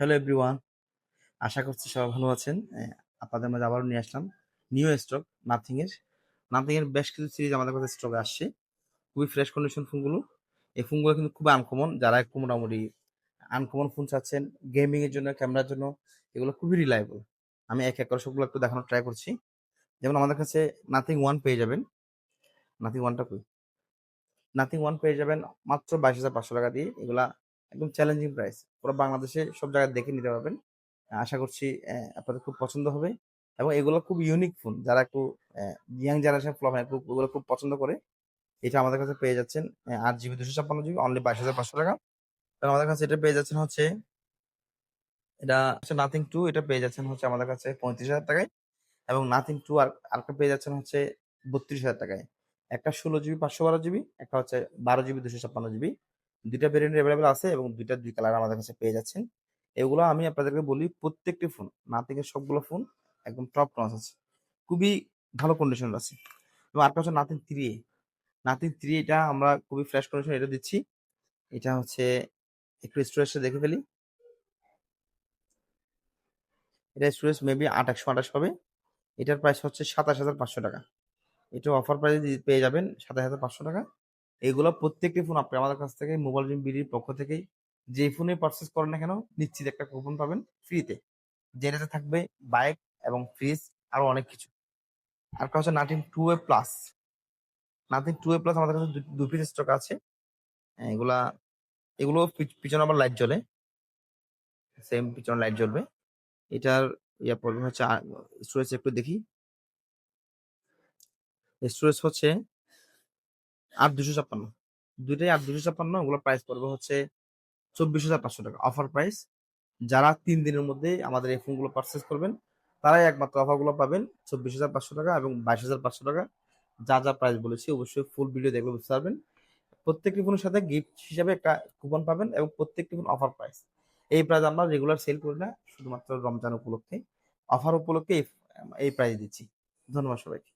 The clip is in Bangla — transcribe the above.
হ্যালো এভরিওয়ান, আশা করছি সবাই ভালো আছেন। আপনাদের মাঝে আবারও নিয়ে আসলাম নিউ স্টক নাথিং এর বেশ কিছু সিরিজ আমাদের কাছে স্টকে আসছে। খুবই ফ্রেশ কন্ডিশন ফোনগুলো। এই ফোনগুলো কিন্তু খুবই আনকমন। যারা একটু মোটামুটি আনকমন ফোন চাচ্ছেন গেমিং এর জন্য, ক্যামেরার জন্য, এগুলো খুবই রিলায়েবল। আমি এক এক করে সবগুলো একটু দেখানোর ট্রাই করছি। যেমন আমাদের কাছে নাথিং ওয়ান পেয়ে যাবেন। নাথিং ওয়ানটা কই? নাথিং ওয়ান পেয়ে যাবেন মাত্র 22,500 টাকা দিয়ে। এগুলা একদম চ্যালেঞ্জিং প্রাইস। পুরো বাংলাদেশে সব জায়গায় দেখে নিতে পারবেন। আশা করছি আপনাদের খুব পছন্দ হবে এবং এগুলো খুব ইউনিক ফোন। যারা একটু ইয়াং জেনারেশন ফলো হয় ওগুলো খুব পছন্দ করে। এটা আমাদের কাছে পেয়ে যাচ্ছেন 8 জিবি 256 জিবি অনলি 22,500 টাকা। এবং আমাদের কাছে এটা পেয়ে যাচ্ছেন হচ্ছে এটা হচ্ছে নাথিং টু, এটা পেয়ে যাচ্ছেন হচ্ছে আমাদের কাছে 35,000 টাকায়। এবং নাথিং টু আরেকটা পেয়ে যাচ্ছেন হচ্ছে 32,000 টাকায়। একটা 16 জিবি 512 জিবি, একটা হচ্ছে 12 জিবি 256 জিবি। দুইটা ভেরিয়েন্ট অ্যাভেলেবেল আছে এবং দুইটা দুই কালার আমাদের কাছে পেয়ে যাচ্ছেন। এগুলো আমি আপনাদেরকে বলি, প্রত্যেকটি ফোন নাথিং এর সবগুলো ফোন একদম টপ নচ আছে, খুবই ভালো কন্ডিশন আছে। এবং আরেকটা হচ্ছে নাথিং থ্রি, এটা আমরা খুবই ফ্রেশ কন্ডিশন এটা দিচ্ছি। এটা হচ্ছে একটু স্টোরেজটা দেখে ফেলি। এটা স্টোরেজ মেবি 828 হবে। এটার প্রাইস হচ্ছে 27,500 টাকা। এটা অফার প্রাইসে পেয়ে যাবেন 27,500 টাকা। এগুলো প্রত্যেকটি ফোন আপনি আমাদের কাছ থেকে মোবাইল জিম বিডির পক্ষ থেকে যে ফোনে পারচেস করেন না কেন, নিশ্চিত একটা কুপন পাবেন ফ্রিতে, যেটাতে থাকবে বাইক এবং ফ্রিজ আরো অনেক কিছু। আর একটা হচ্ছে নাথিং টু এ প্লাস আমাদের কাছে দুই পিস স্টক আছে। এগুলা এগুলো পিছনে আবার লাইট জ্বলে, সেম পিছনে লাইট জ্বলবে। এটার ইয়া পড়বে হচ্ছে স্টোরেজ একটু দেখি। স্টোরেজ হচ্ছে 8,256, দুইটাই 8,256। ওগুলো প্রাইস পড়বে হচ্ছে 24,500 টাকা অফার প্রাইস। যারা 3 দিনের মধ্যে আমাদের এই ফোনগুলো পারচেস করবেন তারাই একমাত্র অফারগুলো পাবেন 24,500 টাকা এবং 22,500 টাকা। যা যা প্রাইস বলেছি অবশ্যই ফুল ভিডিও দেখলে বুঝতে পারবেন। প্রত্যেকটি ফোনের সাথে গিফট হিসাবে একটা কুপন পাবেন এবং প্রত্যেকটি ফোন অফার প্রাইস। এই প্রাইস আমরা রেগুলার সেল করি না, শুধুমাত্র রমজান উপলক্ষে, অফার উপলক্ষে এই প্রাইস দিচ্ছি। ধন্যবাদ সবাইকে।